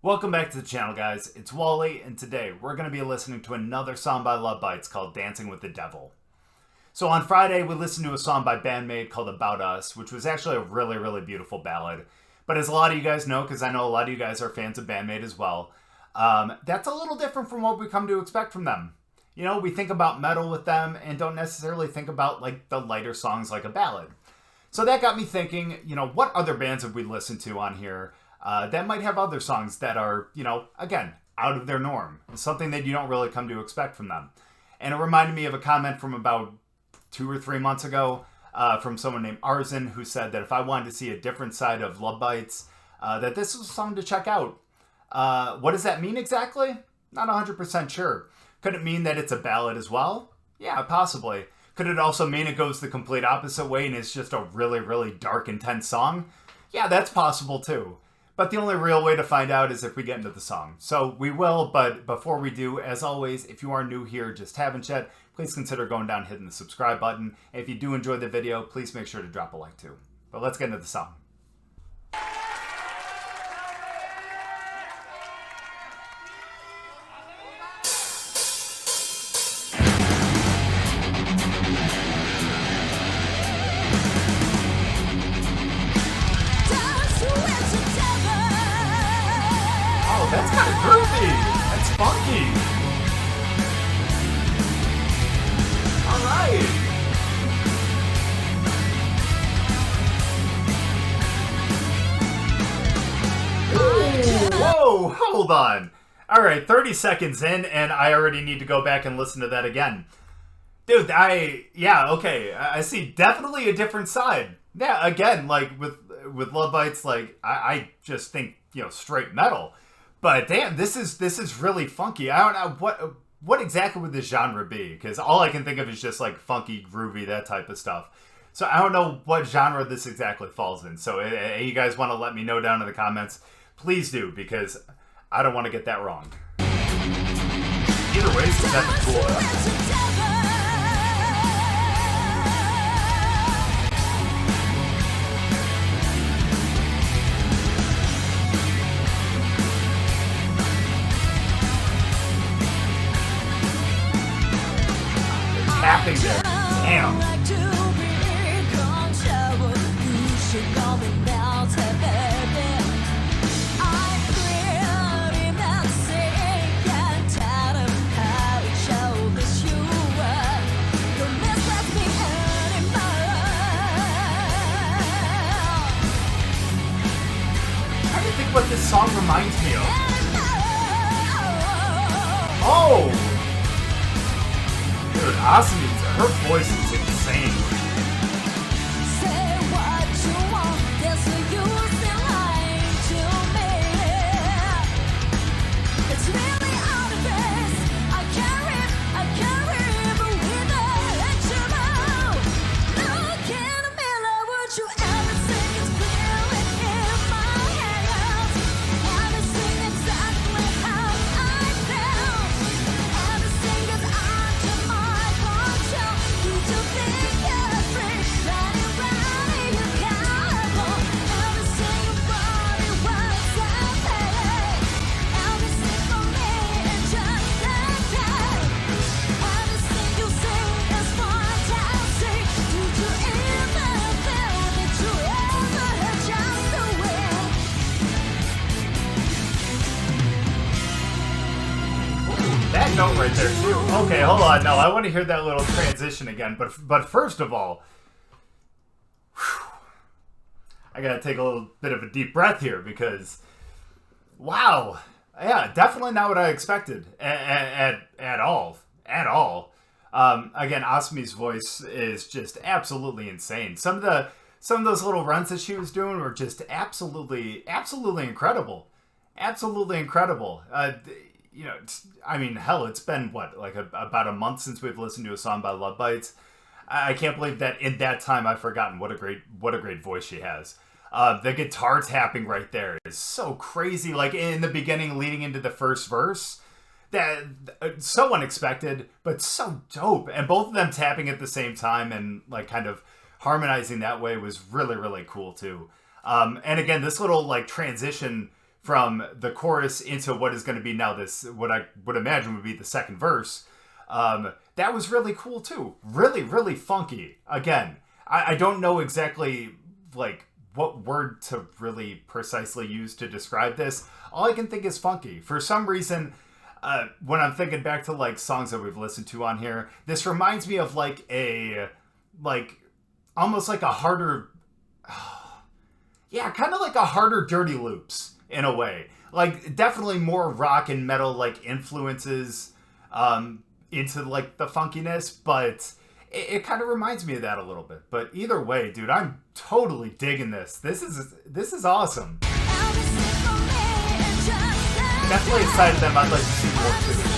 Welcome back to the channel, guys. It's Wally, and today we're going to be listening to another song by LOVEBITES called Dancing with the Devil. So on Friday, we listened to a song by Bandmate called About Us, which was actually a really, really beautiful ballad. But as a lot of you guys know, because I know a lot of you guys are fans of Bandmate as well, that's a little different from what we come to expect from them. You know, we think about metal with them and don't necessarily think about like the lighter songs like a ballad. So that got me thinking, you know, what other bands have we listened to on here that might have other songs that are, you know, again, out of their norm. Something that you don't really come to expect from them. And it reminded me of a comment from about 2 or 3 months ago from someone named Arzen, who said that if I wanted to see a different side of LOVEBITES, that this was a song to check out. What does that mean exactly? Not 100% sure. Could it mean that it's a ballad as well? Yeah, possibly. Could it also mean it goes the complete opposite way and it's just a really, really dark, intense song? Yeah, that's possible too. But the only real way to find out is if we get into the song. So we will, but before we do, as always, if you are new here, just haven't yet, please consider going down and hitting the subscribe button. And if you do enjoy the video, please make sure to drop a like too. But let's get into the song. That's kind of groovy. That's funky. All right. Ooh, whoa, hold on. All right, 30 seconds in, and I already need to go back and listen to that again. Dude, yeah, okay. I see definitely a different side. Yeah, again, like with LOVEBITES, like I just think, you know, straight metal. But damn, this is really funky. I don't know what exactly would this genre be, because all I can think of is just like funky, groovy, that type of stuff. So I don't know what genre this exactly falls in. So you guys want to let me know down in the comments, please do, because I don't want to get that wrong. Either way, it's definitely cool. Tapping there. Damn. I don't think what this song reminds me of. Oh! Dude, Asami's, her voice is insane. Say what you want, there's no use in lying to me. It's really out of place. I can't live without you. Look in the mirror, would you ever think it's clearly in my hands? Everything exactly how I felt. Everything is under my that note right there too. Okay, hold on. No, I want to hear that little transition again. But first of all, I gotta take a little bit of a deep breath here because, wow, yeah, definitely not what I expected at all. Again, Asami's voice is just absolutely insane. Some of those little runs that she was doing were just absolutely incredible. Absolutely incredible. You know, I mean, hell, it's been, what, like about a month since we've listened to a song by LOVEBITES. I can't believe that in that time I've forgotten what a great voice she has. The guitar tapping right there is so crazy. Like in the beginning, leading into the first verse, that so unexpected, but so dope. And both of them tapping at the same time and like kind of harmonizing that way was really, really cool too. And again, this little like transition from the chorus into what is going to be now this, what I would imagine would be the second verse, that was really cool too. Really, really funky. Again, I don't know exactly like what word to really precisely use to describe this. All I can think is funky. For some reason, when I'm thinking back to like songs that we've listened to on here, this reminds me of like almost like a harder, yeah, kind of like a harder Dirty Loops in a way. Like definitely more rock and metal like influences into like the funkiness, but it kind of reminds me of that a little bit. But either way, dude, I'm totally digging this. This is awesome. Definitely excited that I'd like to see more to this.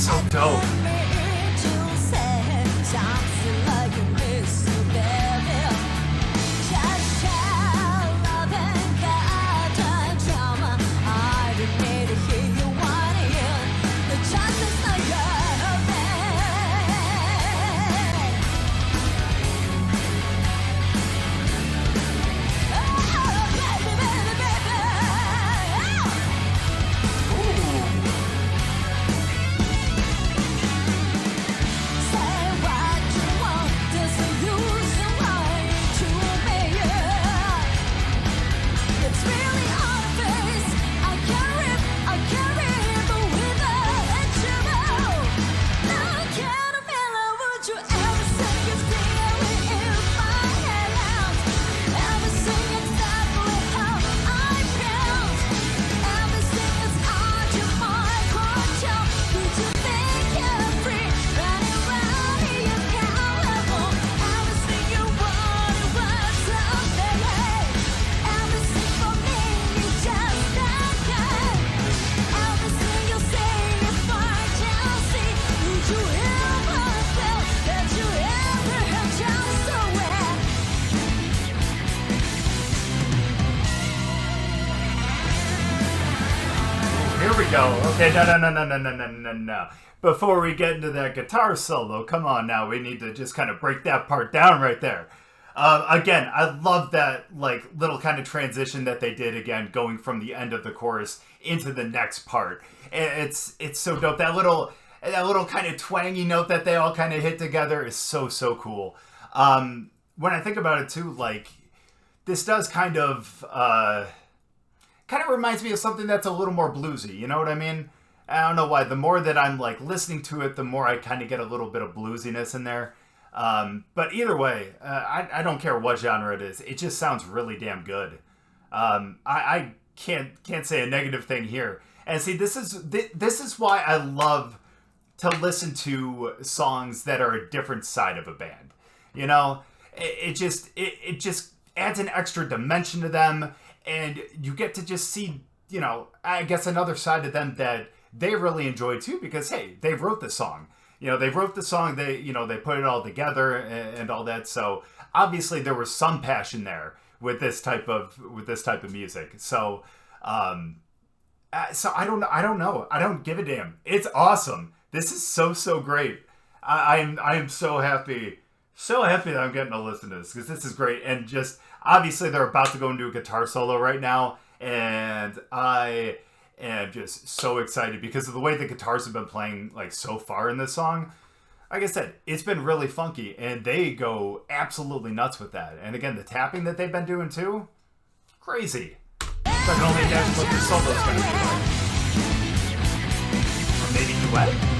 So dope. Go. Okay, no. Before we get into that guitar solo, come on now, we need to just kind of break that part down right there. Again, I love that like little kind of transition that they did again, going from the end of the chorus into the next part. It's so dope. That little kind of twangy note that they all kind of hit together is so cool. When I think about it too, like this does kind of reminds me of something that's a little more bluesy, you know what I mean? I don't know why. The more that I'm like listening to it, the more I kind of get a little bit of bluesiness in there. But either way, I don't care what genre it is. It just sounds really damn good. I can't say a negative thing here. And see, this is why I love to listen to songs that are a different side of a band. You know, it just adds an extra dimension to them. And you get to just see, you know, I guess another side of them that they really enjoy too, because hey, they wrote the song. You know, they wrote the song, they put it all together and all that. So obviously there was some passion there with this type of music. So I don't know. I don't give a damn. It's awesome. This is so great. I am so happy that I'm getting to listen to this, because this is great. And just obviously they're about to go into a guitar solo right now, and I am just so excited because of the way the guitars have been playing like so far in this song. Like I said, it's been really funky, and they go absolutely nuts with that. And again, the tapping that they've been doing too, crazy. So I can only imagine what this solo's going to be like. Or maybe duet?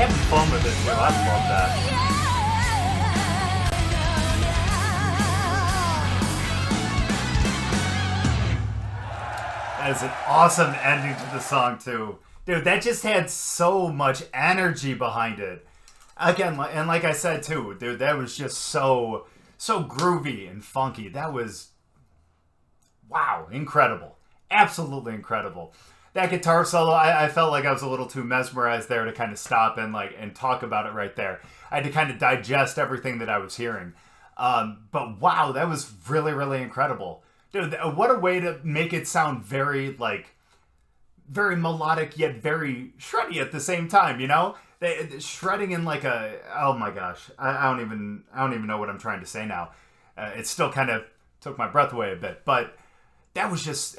having fun with it too. I love that. That is an awesome ending to the song too. Dude, that just had so much energy behind it. Again, and like I said too, dude, that was just so groovy and funky. That was, wow, incredible. Absolutely incredible. That guitar solo, I felt like I was a little too mesmerized there to kind of stop and talk about it right there. I had to kind of digest everything that I was hearing. But wow, that was really, really incredible. Dude, what a way to make it sound very melodic yet very shreddy at the same time, you know? Shredding in like a, oh my gosh, I don't even know what I'm trying to say now. It still kind of took my breath away a bit, but that was just,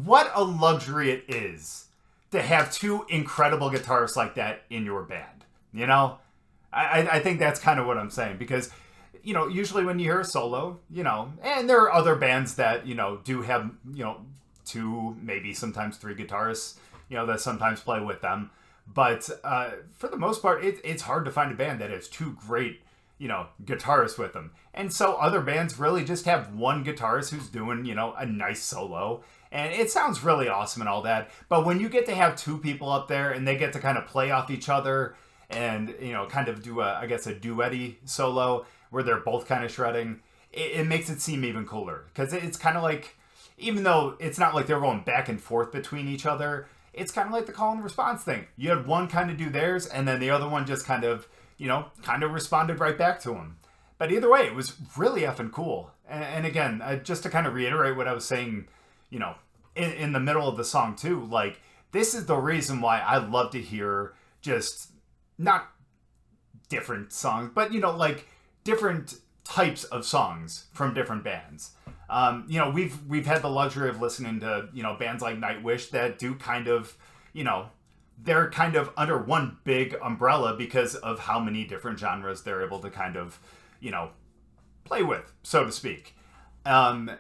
what a luxury it is to have two incredible guitarists like that in your band, you know? I think that's kind of what I'm saying, because you know, usually when you hear a solo, you know, and there are other bands that, you know, do have, you know, two, maybe sometimes three guitarists, you know, that sometimes play with them. But for the most part, it's hard to find a band that has two great, you know, guitarists with them. And so other bands really just have one guitarist who's doing, you know, a nice solo. And it sounds really awesome and all that. But when you get to have two people up there and they get to kind of play off each other and, you know, kind of do I guess a duet-y solo where they're both kind of shredding, it makes it seem even cooler. Because it's kind of like, even though it's not like they're going back and forth between each other, it's kind of like the call and response thing. You had one kind of do theirs, and then the other one just kind of, you know, kind of responded right back to them. But either way, it was really effing cool. And again, just to kind of reiterate what I was saying, you know, in the middle of the song too, like, this is the reason why I love to hear just, not different songs, but, you know, like, different types of songs from different bands. You know, we've had the luxury of listening to, you know, bands like Nightwish that do kind of, you know, they're kind of under one big umbrella because of how many different genres they're able to kind of, you know, play with, so to speak. And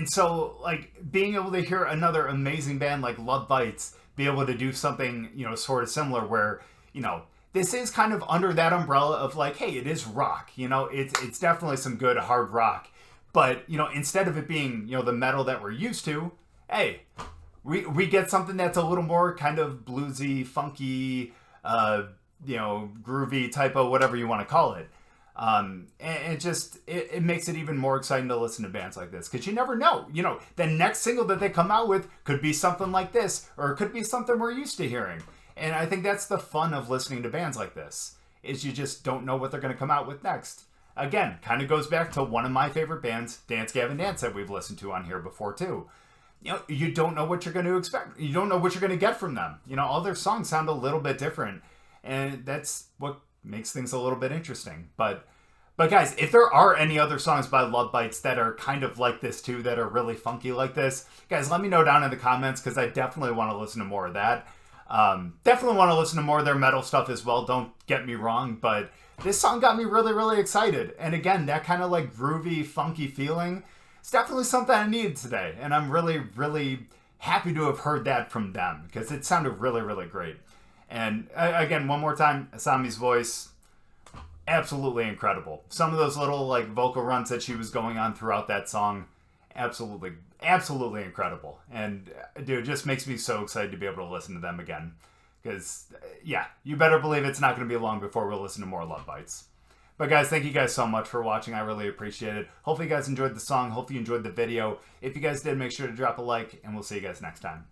so, like, being able to hear another amazing band like LOVEBITES be able to do something, you know, sort of similar where, you know, this is kind of under that umbrella of like, hey, it is rock, you know, it's definitely some good hard rock, but, you know, instead of it being, you know, the metal that we're used to, hey, we get something that's a little more kind of bluesy, funky, you know, groovy type of whatever you want to call it. And it makes it even more exciting to listen to bands like this, because you never know, you know, the next single that they come out with could be something like this, or it could be something we're used to hearing. And I think that's the fun of listening to bands like this, is you just don't know what they're going to come out with next. Again, kind of goes back to one of my favorite bands, Dance Gavin Dance, that we've listened to on here before too. You know, you don't know what you're going to expect. You don't know what you're going to get from them. You know, all their songs sound a little bit different, and that's what makes things a little bit interesting. But guys, if there are any other songs by LOVEBITES that are kind of like this too, that are really funky like this, guys, let me know down in the comments, because I definitely want to listen to more of that. Definitely want to listen to more of their metal stuff as well, don't get me wrong, but this song got me really, really excited. And again, that kind of like groovy, funky feeling, it's definitely something I needed today. And I'm really, really happy to have heard that from them, because it sounded really, really great. And again, one more time, Asami's voice, absolutely incredible. Some of those little like vocal runs that she was going on throughout that song, absolutely incredible. And dude, it just makes me so excited to be able to listen to them again, because yeah, you better believe it's not going to be long before we'll listen to more LOVEBITES. But guys, thank you guys so much for watching. I really appreciate it. Hopefully you guys enjoyed the song. Hopefully you enjoyed the video. If you guys did, make sure to drop a like, and we'll see you guys next time.